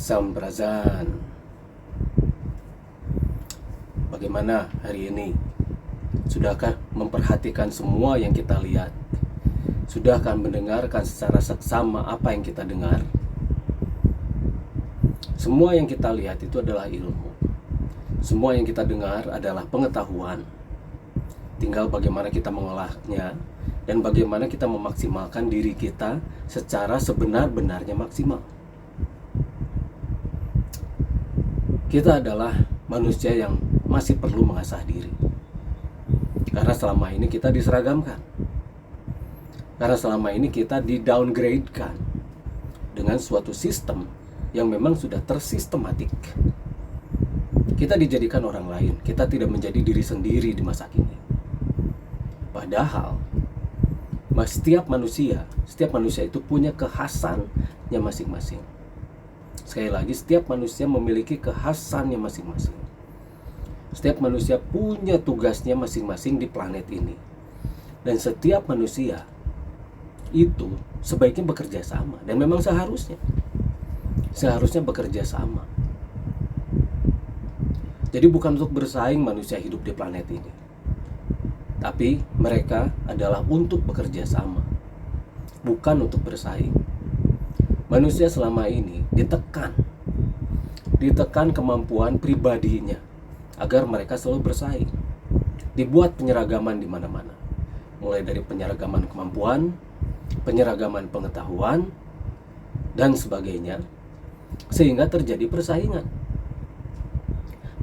Samprazan. Bagaimana hari ini? Sudahkah memperhatikan semua yang kita lihat? Sudahkah mendengarkan secara seksama apa yang kita dengar? Semua yang kita lihat itu adalah ilmu. Semua yang kita dengar adalah pengetahuan. Tinggal bagaimana kita mengolahnya dan bagaimana kita memaksimalkan diri kita secara sebenar-benarnya maksimal. Kita adalah manusia yang masih perlu mengasah diri. Karena selama ini kita diseragamkan. Karena selama ini kita di-downgrade-kan dengan suatu sistem yang memang sudah tersistematik. Kita dijadikan orang lain, kita tidak menjadi diri sendiri di masa kini. Padahal setiap manusia itu punya kekhasannya masing-masing. Sekali lagi, setiap manusia memiliki kekhasannya masing-masing. Setiap manusia punya tugasnya masing-masing di planet ini. Dan setiap manusia itu sebaiknya bekerja sama. Dan memang seharusnya bekerja sama. Jadi bukan untuk bersaing manusia hidup di planet ini, tapi mereka adalah untuk bekerja sama, bukan untuk bersaing. Manusia selama ini ditekan kemampuan pribadinya agar mereka selalu bersaing. Dibuat penyeragaman di mana-mana, mulai dari penyeragaman kemampuan, penyeragaman pengetahuan, dan sebagainya, sehingga terjadi persaingan.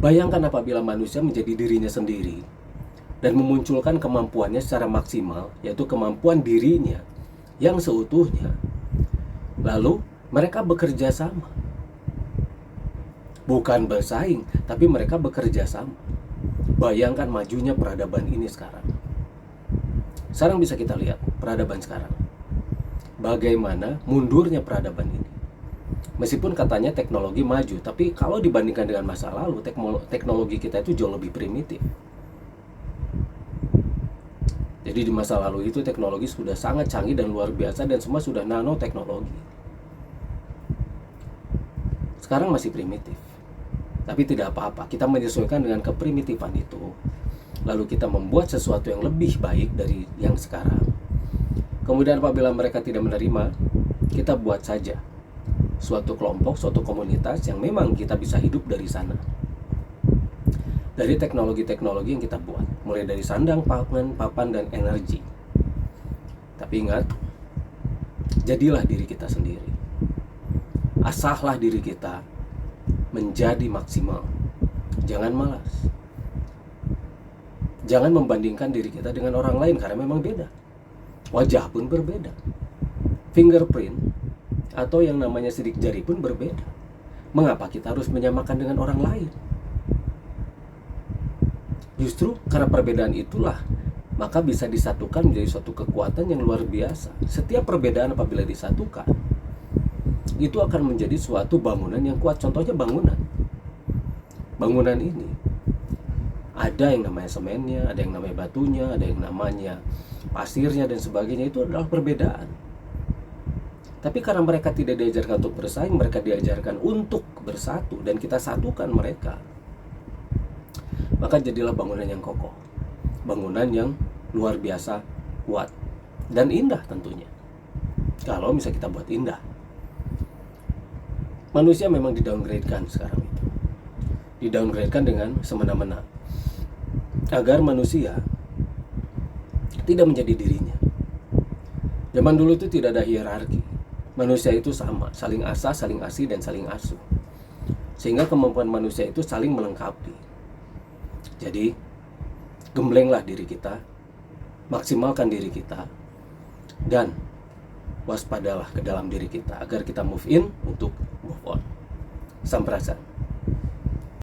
Bayangkan apabila manusia menjadi dirinya sendiri dan memunculkan kemampuannya secara maksimal, yaitu kemampuan dirinya yang seutuhnya. Lalu mereka bekerja sama, bukan bersaing, tapi mereka bekerja sama. Bayangkan majunya peradaban ini sekarang. Sekarang bisa kita lihat peradaban sekarang, bagaimana mundurnya peradaban ini. Meskipun katanya teknologi maju, tapi kalau dibandingkan dengan masa lalu, teknologi kita itu jauh lebih primitif. Jadi di masa lalu itu teknologi sudah sangat canggih dan luar biasa, dan semua sudah nanoteknologi. Sekarang masih primitif, tapi tidak apa-apa. Kita menyesuaikan dengan keprimitifan itu, lalu kita membuat sesuatu yang lebih baik dari yang sekarang. Kemudian apabila mereka tidak menerima, kita buat saja suatu kelompok, suatu komunitas yang memang kita bisa hidup dari sana. Dari teknologi-teknologi yang kita buat, mulai dari sandang, pangan, papan, dan energi. Tapi ingat, jadilah diri kita sendiri. Asahlah diri kita menjadi maksimal. Jangan malas. Jangan membandingkan diri kita dengan orang lain, karena memang beda. Wajah pun berbeda. Fingerprint atau yang namanya sidik jari pun berbeda. Mengapa kita harus menyamakan dengan orang lain? Justru karena perbedaan itulah maka bisa disatukan menjadi suatu kekuatan yang luar biasa. Setiap perbedaan apabila disatukan, itu akan menjadi suatu bangunan yang kuat. Contohnya bangunan ini ada yang namanya semennya, ada yang namanya batunya, ada yang namanya pasirnya, dan sebagainya. Itu adalah perbedaan. Tapi karena mereka tidak diajarkan untuk bersaing, mereka diajarkan untuk bersatu, dan kita satukan mereka, maka jadilah bangunan yang kokoh, bangunan yang luar biasa kuat dan indah tentunya. Kalau misalnya kita buat indah, manusia memang di-downgrade-kan sekarang itu. Di-downgrade-kan dengan semena-mena, agar manusia tidak menjadi dirinya. Zaman dulu itu tidak ada hierarki. Manusia itu sama, saling asah, saling asih, dan saling asuh. Sehingga kemampuan manusia itu saling melengkapi. Jadi, gemblenglah diri kita, maksimalkan diri kita, dan waspadalah ke dalam diri kita agar kita move in untuk move on. Samprazan.